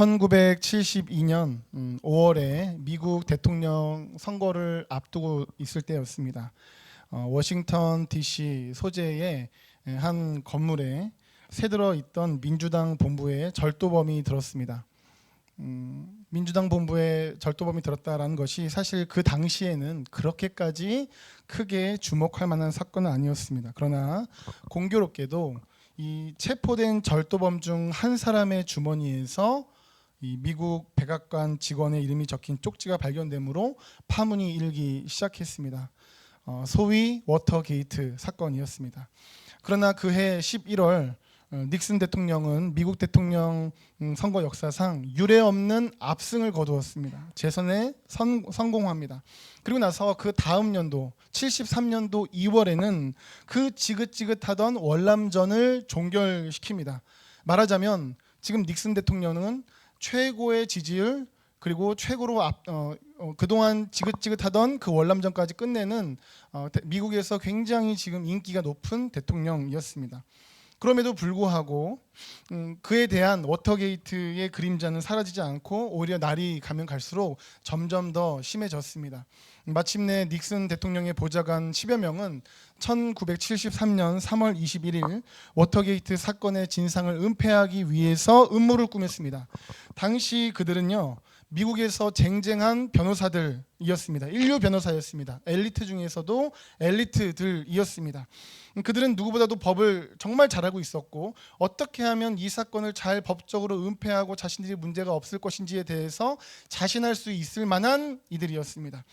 1972년 5월에 미국 대통령 선거를 앞두고 있을 때였습니다. 워싱턴 DC 소재의 한 건물에 새들어 있던 민주당 본부에 절도범이 들었습니다. 민주당 본부에 절도범이 들었다라는 것이 사실 그 당시에는 그렇게까지 크게 주목할 만한 사건은 아니었습니다. 그러나 공교롭게도 이 체포된 절도범 중 한 사람의 주머니에서 이 미국 백악관 직원의 이름이 적힌 쪽지가 발견되므로 파문이 일기 시작했습니다. 소위 워터게이트 사건이었습니다. 그러나 그해 11월 닉슨 대통령은 미국 대통령 선거 역사상 유례없는 압승을 거두었습니다. 재선에 성공합니다. 그리고 나서 그 다음 연도 73년도 2월에는 그 지긋지긋하던 월남전을 종결시킵니다. 말하자면 지금 닉슨 대통령은 최고의 지지율 그리고 최고로 그동안 지긋지긋하던 그 월남전까지 끝내는 미국에서 굉장히 지금 인기가 높은 대통령이었습니다. 그럼에도 불구하고 그에 대한 워터게이트의 그림자는 사라지지 않고 오히려 날이 가면 갈수록 점점 더 심해졌습니다. 마침내 닉슨 대통령의 보좌관 10여 명은 1973년 3월 21일 워터게이트 사건의 진상을 은폐하기 위해서 음모를 꾸몄습니다. 당시 그들은요, 미국에서 쟁쟁한 변호사들이었습니다. 인류 변호사였습니다. 엘리트 중에서도 엘리트들이었습니다. 그들은 누구보다도 법을 정말 잘 알고 있었고 어떻게 하면 이 사건을 잘 법적으로 은폐하고 자신들이 문제가 없을 것인지에 대해서 자신할 수 있을 만한 이들이었습니다.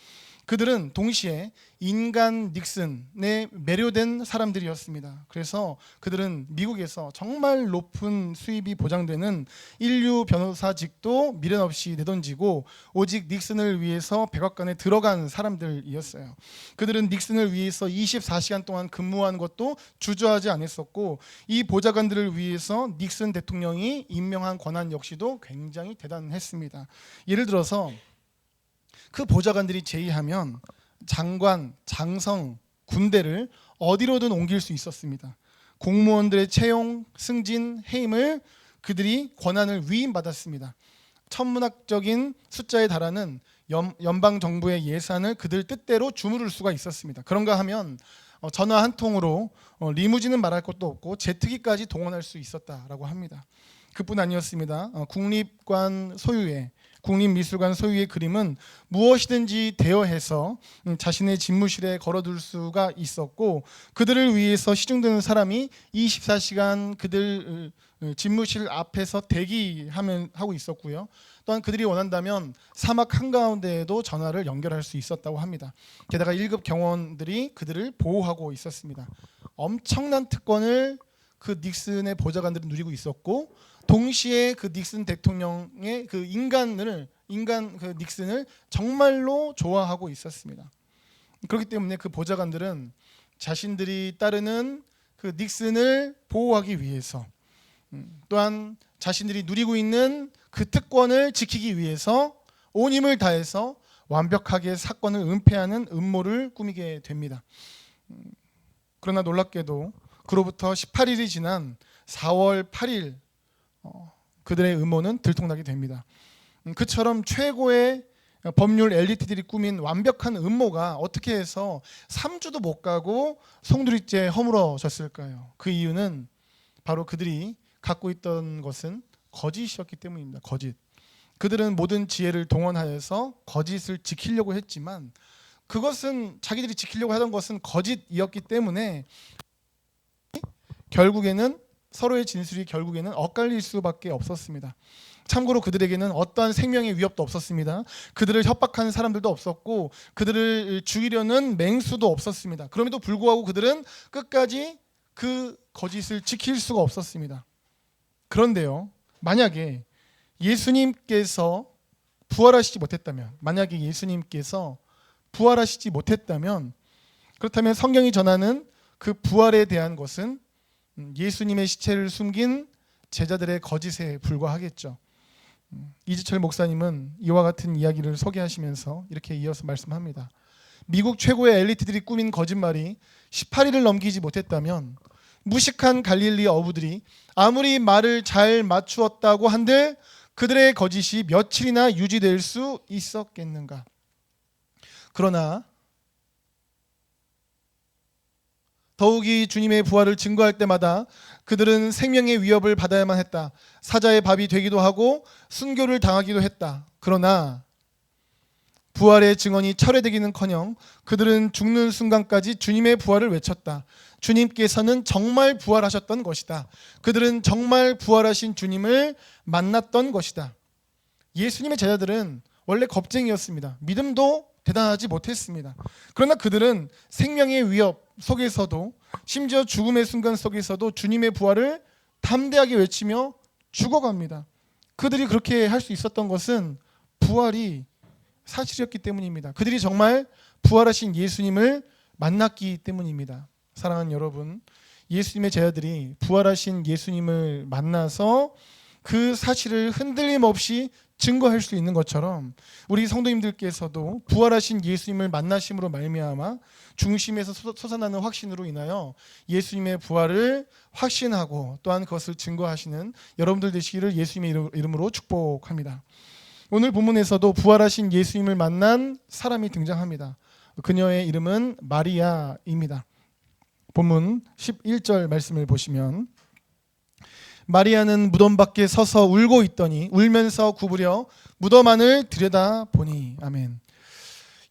그들은 동시에 인간 닉슨에 매료된 사람들이었습니다. 그래서 그들은 미국에서 정말 높은 수입이 보장되는 인류 변호사직도 미련 없이 내던지고 오직 닉슨을 위해서 백악관에 들어간 사람들이었어요. 그들은 닉슨을 위해서 24시간 동안 근무한 것도 주저하지 않았었고 이 보좌관들을 위해서 닉슨 대통령이 임명한 권한 역시도 굉장히 대단했습니다. 예를 들어서 그 보좌관들이 제의하면 장관, 장성, 군대를 어디로든 옮길 수 있었습니다. 공무원들의 채용, 승진, 해임을 그들이 권한을 위임받았습니다. 천문학적인 숫자에 달하는 연방정부의 예산을 그들 뜻대로 주무를 수가 있었습니다. 그런가 하면 전화 한 통으로 리무진은 말할 것도 없고 제트기까지 동원할 수 있었다라고 합니다. 그뿐 아니었습니다. 국립미술관 소유의 그림은 무엇이든지 대여해서 자신의 집무실에 걸어둘 수가 있었고 그들을 위해서 시중드는 사람이 24시간 그들 집무실 앞에서 대기하고 있었고요. 또한 그들이 원한다면 사막 한가운데에도 전화를 연결할 수 있었다고 합니다. 게다가 1급 경호원들이 그들을 보호하고 있었습니다. 엄청난 특권을 그 닉슨의 보좌관들은 누리고 있었고 동시에 그 닉슨 대통령의 그 그 닉슨을 정말로 좋아하고 있었습니다. 그렇기 때문에 그 보좌관들은 자신들이 따르는 그 닉슨을 보호하기 위해서 또한 자신들이 누리고 있는 그 특권을 지키기 위해서 온 힘을 다해서 완벽하게 사건을 은폐하는 음모를 꾸미게 됩니다. 그러나 놀랍게도 그로부터 18일이 지난 4월 8일 그들의 음모는 들통나게 됩니다. 그처럼 최고의 법률 엘리트들이 꾸민 완벽한 음모가 어떻게 해서 3주도 못 가고 송두리째 허물어졌을까요? 그 이유는 바로 그들이 갖고 있던 것은 거짓이었기 때문입니다. 거짓. 그들은 모든 지혜를 동원하여서 거짓을 지키려고 했지만 그것은 자기들이 지키려고 하던 것은 거짓이었기 때문에 결국에는 서로의 진술이 결국에는 엇갈릴 수밖에 없었습니다. 참고로 그들에게는 어떠한 생명의 위협도 없었습니다. 그들을 협박하는 사람들도 없었고 그들을 죽이려는 맹수도 없었습니다. 그럼에도 불구하고 그들은 끝까지 그 거짓을 지킬 수가 없었습니다. 그런데요, 만약에 예수님께서 부활하시지 못했다면 그렇다면 성경이 전하는 그 부활에 대한 것은 예수님의 시체를 숨긴 제자들의 거짓에 불과하겠죠. 이지철 목사님은 이와 같은 이야기를 소개하시면서 이렇게 이어서 말씀합니다. 미국 최고의 엘리트들이 꾸민 거짓말이 18일을 넘기지 못했다면 무식한 갈릴리 어부들이 아무리 말을 잘 맞추었다고 한들 그들의 거짓이 며칠이나 유지될 수 있었겠는가? 그러나 더욱이 주님의 부활을 증거할 때마다 그들은 생명의 위협을 받아야만 했다. 사자의 밥이 되기도 하고 순교를 당하기도 했다. 그러나 부활의 증언이 철회되기는커녕 그들은 죽는 순간까지 주님의 부활을 외쳤다. 주님께서는 정말 부활하셨던 것이다. 그들은 정말 부활하신 주님을 만났던 것이다. 예수님의 제자들은 원래 겁쟁이였습니다. 믿음도 대단하지 못했습니다. 그러나 그들은 생명의 위협 속에서도, 심지어 죽음의 순간 속에서도 주님의 부활을 담대하게 외치며 죽어갑니다. 그들이 그렇게 할 수 있었던 것은 부활이 사실이었기 때문입니다. 그들이 정말 부활하신 예수님을 만났기 때문입니다. 사랑하는 여러분, 예수님의 제자들이 부활하신 예수님을 만나서 그 사실을 흔들림 없이 증거할 수 있는 것처럼 우리 성도님들께서도 부활하신 예수님을 만나심으로 말미암아 중심에서 솟아나는 확신으로 인하여 예수님의 부활을 확신하고 또한 그것을 증거하시는 여러분들 되시기를 예수님의 이름으로 축복합니다. 오늘 본문에서도 부활하신 예수님을 만난 사람이 등장합니다. 그녀의 이름은 마리아입니다. 본문 11절 말씀을 보시면, 마리아는 무덤 밖에 서서 울고 있더니 울면서 구부려 무덤 안을 들여다보니. 아멘.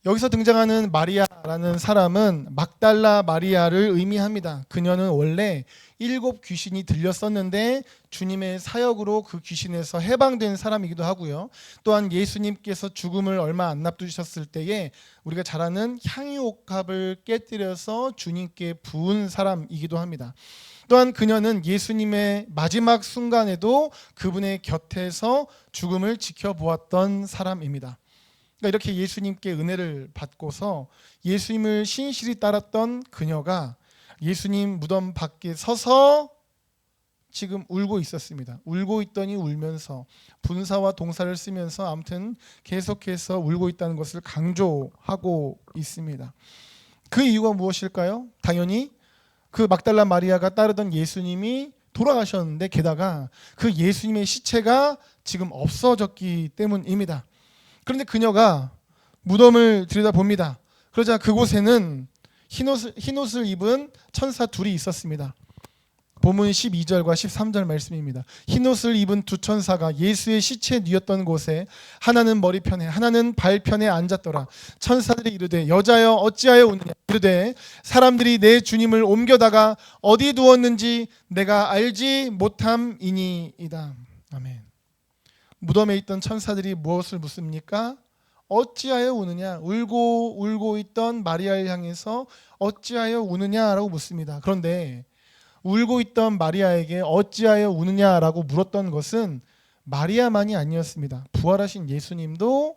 여기서 등장하는 마리아라는 사람은 막달라 마리아를 의미합니다. 그녀는 원래 7 귀신이 들렸었는데 주님의 사역으로 그 귀신에서 해방된 사람이기도 하고요. 또한 예수님께서 죽음을 얼마 안 앞두셨을 때에 우리가 잘 아는 향유옥합을 깨뜨려서 주님께 부은 사람이기도 합니다. 또한 그녀는 예수님의 마지막 순간에도 그분의 곁에서 죽음을 지켜보았던 사람입니다. 그러니까 이렇게 예수님께 은혜를 받고서 예수님을 신실히 따랐던 그녀가 예수님 무덤 밖에 서서 지금 울고 있었습니다. 울고 있더니 울면서, 분사와 동사를 쓰면서 아무튼 계속해서 울고 있다는 것을 강조하고 있습니다. 그 이유가 무엇일까요? 당연히 그 막달라 마리아가 따르던 예수님이 돌아가셨는데 게다가 그 예수님의 시체가 지금 없어졌기 때문입니다. 그런데 그녀가 무덤을 들여다봅니다. 그러자 그곳에는 흰옷을 입은 천사 둘이 있었습니다. 본문 12절과 13절 말씀입니다. 흰옷을 입은 두 천사가 예수의 시체에 뉘었던 곳에 하나는 머리편에 하나는 발편에 앉았더라. 천사들이 이르되 여자여 어찌하여 우느냐. 이르되 사람들이 내 주님을 옮겨다가 어디 두었는지 내가 알지 못함이니이다. 아멘. 무덤에 있던 천사들이 무엇을 묻습니까? 어찌하여 우느냐. 울고 있던 마리아를 향해서 어찌하여 우느냐라고 묻습니다. 그런데 울고 있던 마리아에게 어찌하여 우느냐라고 물었던 것은 마리아만이 아니었습니다. 부활하신 예수님도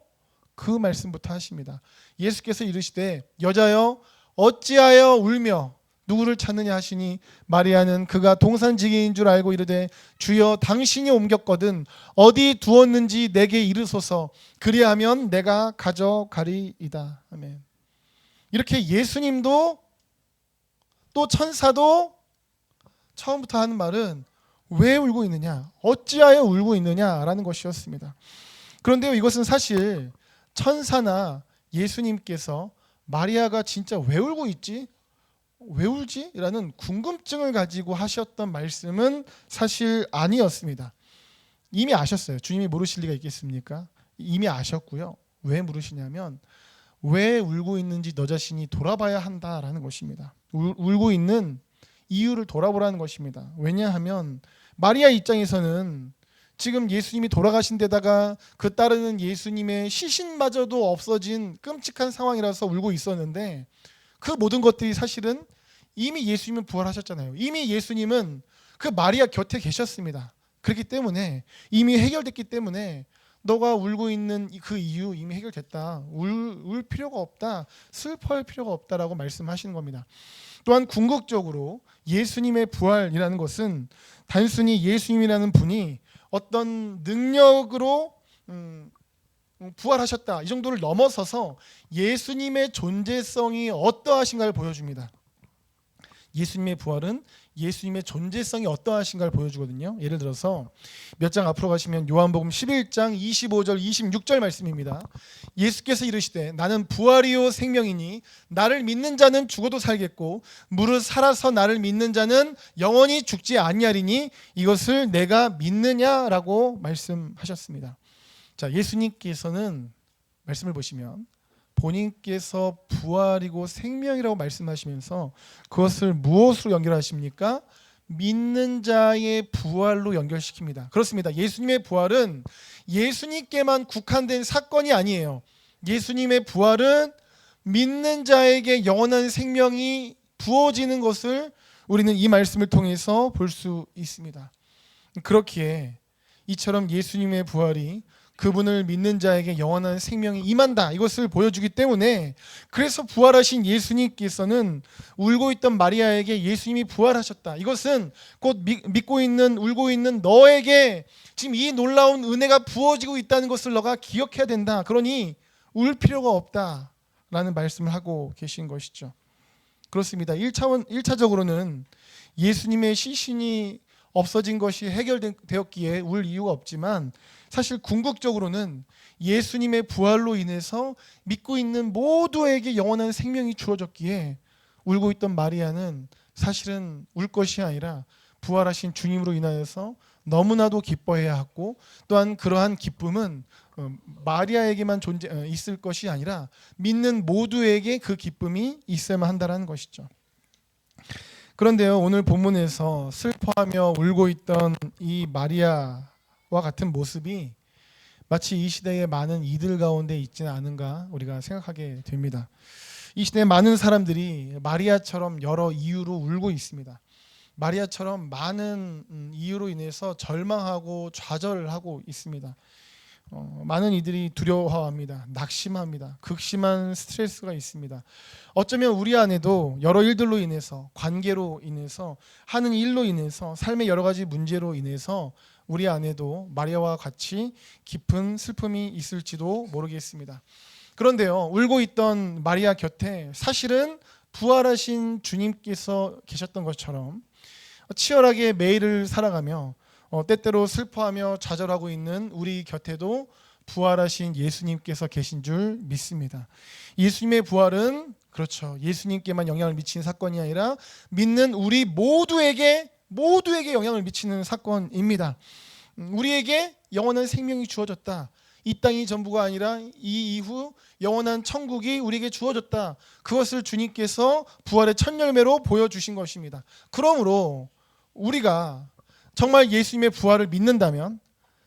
그 말씀부터 하십니다. 예수께서 이르시되 여자여 어찌하여 울며 누구를 찾느냐 하시니 마리아는 그가 동산지기인 줄 알고 이르되 주여 당신이 옮겼거든 어디 두었는지 내게 이르소서 그리하면 내가 가져가리이다. 아멘. 이렇게 예수님도 또 천사도 처음부터 하는 말은 왜 울고 있느냐, 어찌하여 울고 있느냐라는 것이었습니다. 그런데요, 이것은 사실 천사나 예수님께서 마리아가 진짜 왜 울고 있지? 왜 울지? 라는 궁금증을 가지고 하셨던 말씀은 사실 아니었습니다. 이미 아셨어요. 주님이 모르실 리가 있겠습니까? 이미 아셨고요. 왜 물으시냐면 왜 울고 있는지 너 자신이 돌아봐야 한다라는 것입니다. 울고 있는 이유를 돌아보라는 것입니다. 왜냐하면 마리아 입장에서는 지금 예수님이 돌아가신 데다가 그 따르는 예수님의 시신마저도 없어진 끔찍한 상황이라서 울고 있었는데 그 모든 것들이 사실은 이미 예수님은 부활하셨잖아요. 이미 예수님은 그 마리아 곁에 계셨습니다. 그렇기 때문에 이미 해결됐기 때문에 너가 울고 있는 그 이유 이미 해결됐다. 울 필요가 없다. 슬퍼할 필요가 없다라고 말씀하시는 겁니다. 또한 궁극적으로 예수님의 부활이라는 것은 단순히 예수님이라는 분이 어떤 능력으로 부활하셨다 이 정도를 넘어서서 예수님의 존재성이 어떠하신가를 보여줍니다. 예수님의 부활은 예수님의 존재성이 어떠하신가를 보여주거든요. 예를 들어서 몇 장 앞으로 가시면 요한복음 11장 25절 26절 말씀입니다. 예수께서 이르시되 나는 부활이요 생명이니 나를 믿는 자는 죽어도 살겠고 무릇 살아서 나를 믿는 자는 영원히 죽지 아니하리니 이것을 내가 믿느냐라고 말씀하셨습니다. 자, 예수님께서는 말씀을 보시면 본인께서 부활이고 생명이라고 말씀하시면서 그것을 무엇으로 연결하십니까? 믿는 자의 부활로 연결시킵니다. 그렇습니다. 예수님의 부활은 예수님께만 국한된 사건이 아니에요. 예수님의 부활은 믿는 자에게 영원한 생명이 부어지는 것을 우리는 이 말씀을 통해서 볼 수 있습니다. 그렇기에 이처럼 예수님의 부활이 그분을 믿는 자에게 영원한 생명이 임한다, 이것을 보여주기 때문에, 그래서 부활하신 예수님께서는 울고 있던 마리아에게 예수님이 부활하셨다, 이것은 곧 믿고 있는 울고 있는 너에게 지금 이 놀라운 은혜가 부어지고 있다는 것을 너가 기억해야 된다, 그러니 울 필요가 없다라는 말씀을 하고 계신 것이죠. 그렇습니다. 1차적으로는 예수님의 시신이 없어진 것이 해결되었기에 울 이유가 없지만, 사실 궁극적으로는 예수님의 부활로 인해서 믿고 있는 모두에게 영원한 생명이 주어졌기에 울고 있던 마리아는 사실은 울 것이 아니라 부활하신 주님으로 인하여서 너무나도 기뻐해야 하고, 또한 그러한 기쁨은 마리아에게만 있을 것이 아니라 믿는 모두에게 그 기쁨이 있어야만 한다는 것이죠. 그런데요, 오늘 본문에서 슬퍼하며 울고 있던 이 마리아와 같은 모습이 마치 이 시대의 많은 이들 가운데 있지는 않은가 우리가 생각하게 됩니다. 이 시대의 많은 사람들이 마리아처럼 여러 이유로 울고 있습니다. 마리아처럼 많은 이유로 인해서 절망하고 좌절하고 있습니다. 많은 이들이 두려워합니다. 낙심합니다. 극심한 스트레스가 있습니다. 어쩌면 우리 안에도 여러 일들로 인해서, 관계로 인해서, 하는 일로 인해서, 삶의 여러 가지 문제로 인해서 우리 안에도 마리아와 같이 깊은 슬픔이 있을지도 모르겠습니다. 그런데요, 울고 있던 마리아 곁에 사실은 부활하신 주님께서 계셨던 것처럼 치열하게 매일을 살아가며 때때로 슬퍼하며 좌절하고 있는 우리 곁에도 부활하신 예수님께서 계신 줄 믿습니다. 예수님의 부활은 그렇죠, 예수님께만 영향을 미치는 사건이 아니라 믿는 우리 모두에게 영향을 미치는 사건입니다. 우리에게 영원한 생명이 주어졌다. 이 땅이 전부가 아니라 이 이후 영원한 천국이 우리에게 주어졌다. 그것을 주님께서 부활의 첫 열매로 보여주신 것입니다. 그러므로 우리가 정말 예수님의 부활을 믿는다면,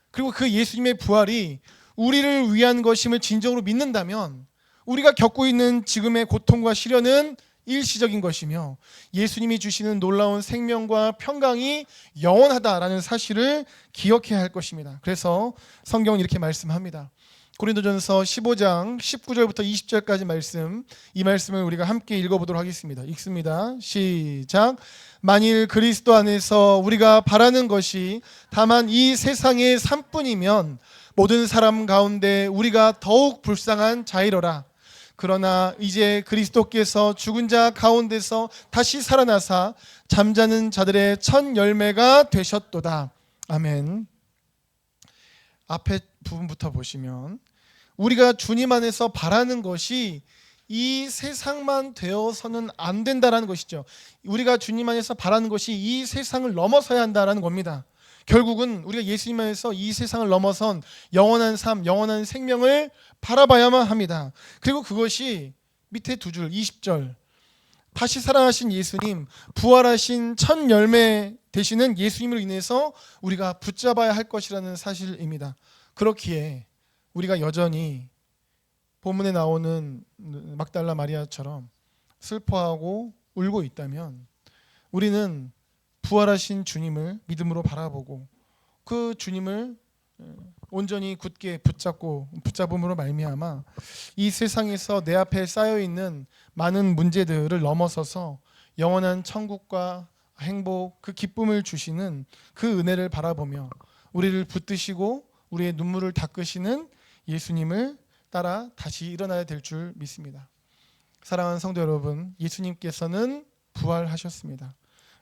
그리고 그 예수님의 부활이 우리를 위한 것임을 진정으로 믿는다면, 우리가 겪고 있는 지금의 고통과 시련은 일시적인 것이며 예수님이 주시는 놀라운 생명과 평강이 영원하다라는 사실을 기억해야 할 것입니다. 그래서 성경은 이렇게 말씀합니다. 고린도전서 15장 19절부터 20절까지 말씀, 이 말씀을 우리가 함께 읽어보도록 하겠습니다. 읽습니다. 시작. 만일 그리스도 안에서 우리가 바라는 것이 다만 이 세상의 삶뿐이면 모든 사람 가운데 우리가 더욱 불쌍한 자이로라. 그러나 이제 그리스도께서 죽은 자 가운데서 다시 살아나사 잠자는 자들의 첫 열매가 되셨도다. 아멘. 앞에 부분부터 보시면 우리가 주님 안에서 바라는 것이 이 세상만 되어서는 안 된다라는 것이죠. 우리가 주님 안에서 바라는 것이 이 세상을 넘어서야 한다라는 겁니다. 결국은 우리가 예수님 안에서 이 세상을 넘어선 영원한 삶, 영원한 생명을 바라봐야만 합니다. 그리고 그것이 밑에 두 줄 20절, 다시 살아나신 예수님, 부활하신 첫 열매 되시는 예수님으로 인해서 우리가 붙잡아야 할 것이라는 사실입니다. 그렇기에 우리가 여전히 본문에 나오는 막달라 마리아처럼 슬퍼하고 울고 있다면, 우리는 부활하신 주님을 믿음으로 바라보고 그 주님을 온전히 굳게 붙잡음으로 말미암아 이 세상에서 내 앞에 쌓여있는 많은 문제들을 넘어서서 영원한 천국과 행복, 그 기쁨을 주시는 그 은혜를 바라보며 우리를 붙드시고 우리의 눈물을 닦으시는 예수님을 따라 다시 일어나야 될 줄 믿습니다. 사랑하는 성도 여러분, 예수님께서는 부활하셨습니다.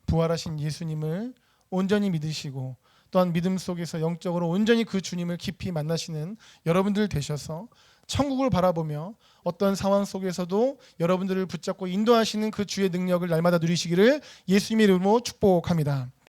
부활하신 예수님을 온전히 믿으시고 또한 믿음 속에서 영적으로 온전히 그 주님을 깊이 만나시는 여러분들 되셔서 천국을 바라보며 어떤 상황 속에서도 여러분들을 붙잡고 인도하시는 그 주의 능력을 날마다 누리시기를 예수님의 이름으로 축복합니다.